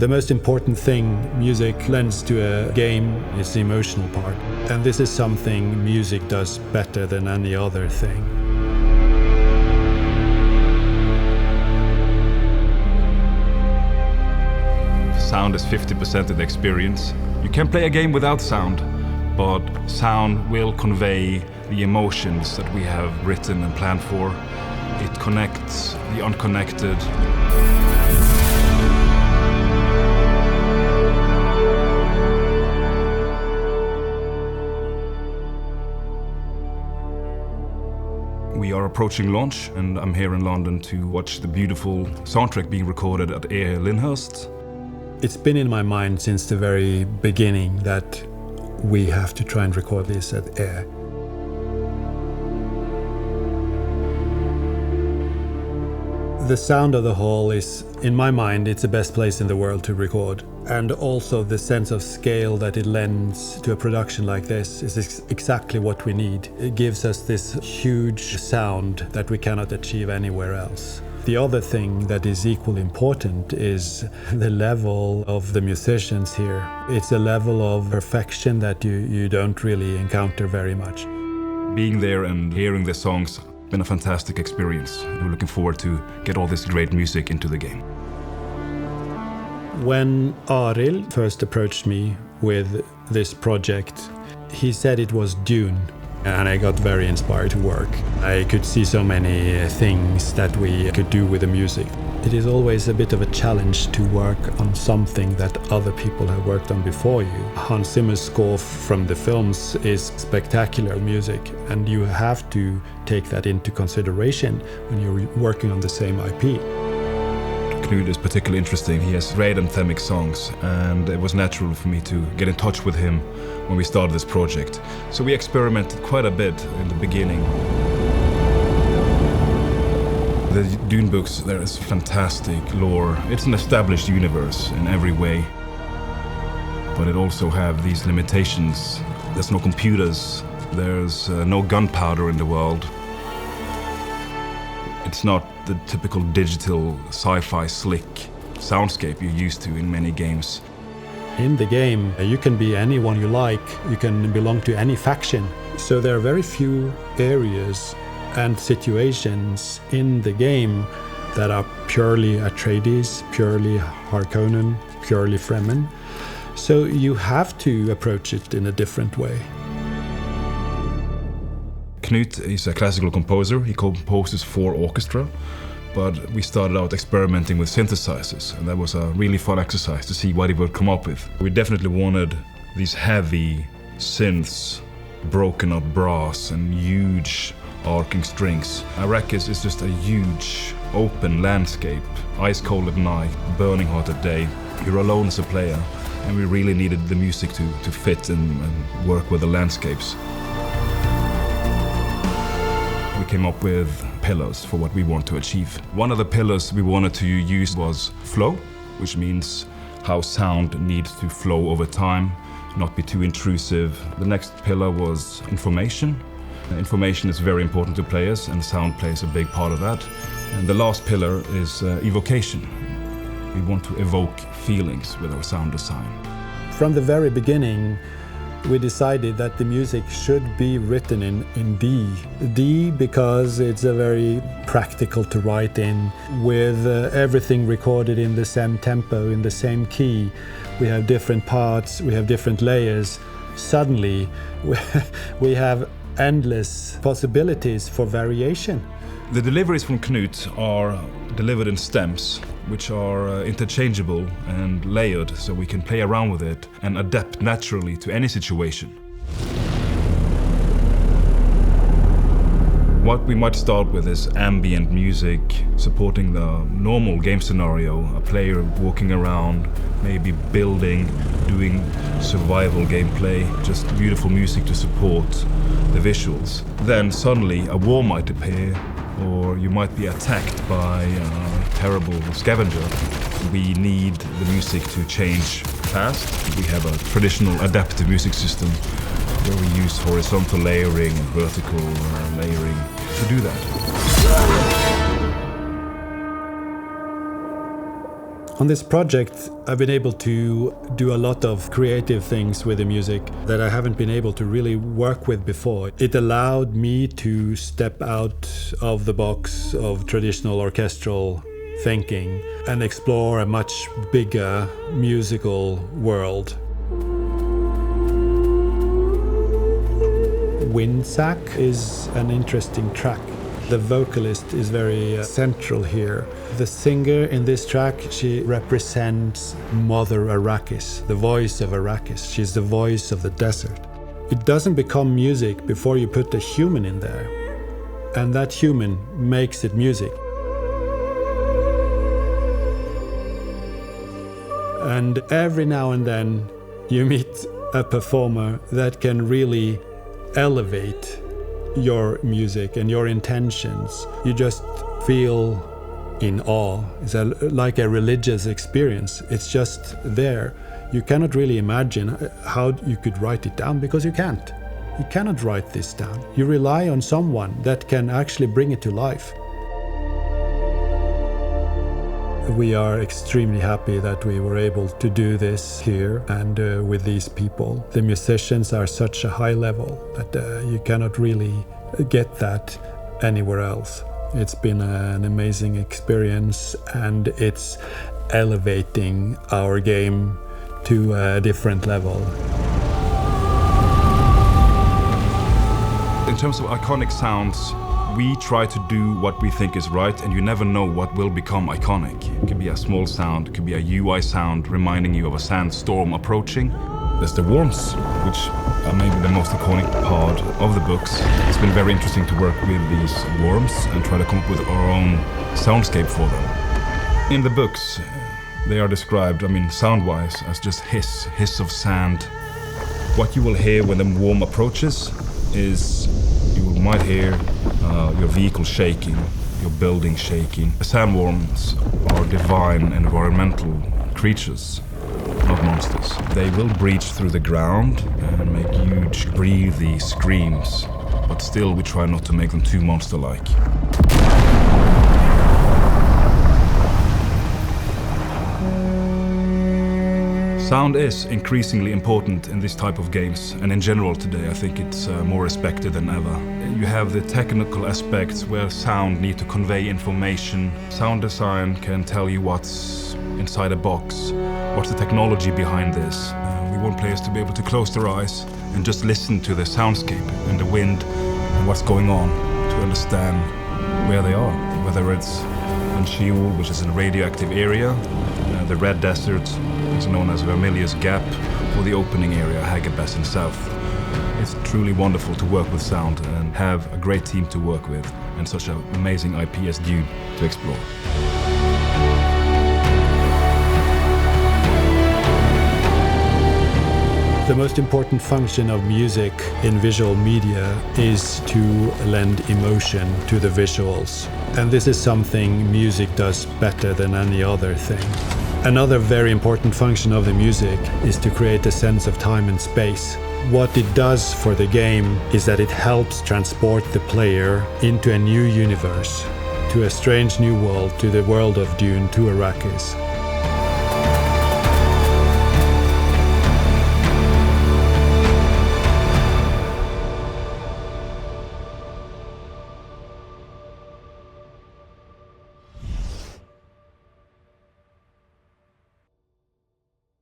The most important thing music lends to a game is the emotional part. And this is something music does better than any other thing. Sound is 50% of the experience. You can play a game without sound, but sound will convey the emotions that we have written and planned for. It connects the unconnected. We are approaching launch, and I'm here in London to watch the beautiful soundtrack being recorded at Lyndhurst. It's been in my mind since the very beginning that we have to try and record this at Air. The sound of the hall is, in my mind, it's the best place in the world to record. And also the sense of scale that it lends to a production like this is exactly what we need. It gives us this huge sound that we cannot achieve anywhere else. The other thing that is equally important is the level of the musicians here. It's a level of perfection that you don't really encounter very much. Being there and hearing the songs has been a fantastic experience. We're looking forward to get all this great music into the game. When Arild first approached me with this project, he said it was Dune. And I got very inspired to work. I could see so many things that we could do with the music. It is always a bit of a challenge to work on something that other people have worked on before you. Hans Zimmer's score from the films is spectacular music, and you have to take that into consideration when you're working on the same IP. Knut is particularly interesting. He has great anthemic songs, and it was natural for me to get in touch with him when we started this project. So we experimented quite a bit in the beginning. The Dune books, there is fantastic lore. It's an established universe in every way, but it also have these limitations. There's no computers, there's no gunpowder in the world. It's not the typical digital sci-fi slick soundscape you're used to in many games. In the game, you can be anyone you like, you can belong to any faction. So there are very few areas and situations in the game that are purely Atreides, purely Harkonnen, purely Fremen. So you have to approach it in a different way. Knut is a classical composer. He composes for orchestra, but we started out experimenting with synthesizers, and that was a really fun exercise to see what he would come up with. We definitely wanted these heavy synths, broken up brass and huge arcing strings. Arrakis is just a huge open landscape, ice cold at night, burning hot at day. You're alone as a player, and we really needed the music to fit and work with the landscapes. We came up with pillars for what we want to achieve. One of the pillars we wanted to use was flow, which means how sound needs to flow over time, not be too intrusive. The next pillar was information. Information is very important to players, and sound plays a big part of that. And the last pillar is evocation. We want to evoke feelings with our sound design. From the very beginning, we decided that the music should be written in D. D because it's a very practical to write in, with everything recorded in the same tempo, in the same key. We have different parts, we have different layers. Suddenly, we have endless possibilities for variation. The deliveries from Knut are delivered in stems, which are interchangeable and layered, so we can play around with it and adapt naturally to any situation. What we might start with is ambient music, supporting the normal game scenario, a player walking around, maybe building, doing survival gameplay, just beautiful music to support the visuals. Then suddenly a war might appear, or you might be attacked by a terrible scavenger. We need the music to change fast. We have a traditional adaptive music system where we use horizontal layering and vertical layering to do that. On this project, I've been able to do a lot of creative things with the music that I haven't been able to really work with before. It allowed me to step out of the box of traditional orchestral thinking and explore a much bigger musical world. Windsack is an interesting track. The vocalist is very central here. The singer in this track, she represents Mother Arrakis, the voice of Arrakis. She's the voice of the desert. It doesn't become music before you put a human in there. And that human makes it music. And every now and then you meet a performer that can really elevate your music and your intentions. You just feel in awe. It's like a religious experience. It's just there. You cannot really imagine how you could write it down because you can't. You cannot write this down. You rely on someone that can actually bring it to life. We are extremely happy that we were able to do this here and with these people. The musicians are such a high level that you cannot really get that anywhere else. It's been an amazing experience and it's elevating our game to a different level. In terms of iconic sounds, we try to do what we think is right, and you never know what will become iconic. It could be a small sound, it could be a UI sound reminding you of a sandstorm approaching. There's the worms, which are maybe the most iconic part of the books. It's been very interesting to work with these worms and try to come up with our own soundscape for them. In the books, they are described, sound-wise, as just hiss of sand. What you will hear when the worm approaches is you might hear your vehicle shaking, your building shaking. Sandworms are divine environmental creatures, not monsters. They will breach through the ground and make huge, breathy screams, but still we try not to make them too monster-like. Sound is increasingly important in this type of games, and in general today I think it's more respected than ever. You have the technical aspects where sound needs to convey information. Sound design can tell you what's inside a box, what's the technology behind this. We want players to be able to close their eyes and just listen to the soundscape and the wind and what's going on to understand where they are, whether it's in Sheol, which is in a radioactive area, the Red Desert, is known as Vermilius Gap, or the opening area, Hagabas in south. It's truly wonderful to work with sound and have a great team to work with, and such an amazing IP as Dune to explore. The most important function of music in visual media is to lend emotion to the visuals. And this is something music does better than any other thing. Another very important function of the music is to create a sense of time and space. What it does for the game is that it helps transport the player into a new universe, to a strange new world, to the world of Dune, to Arrakis.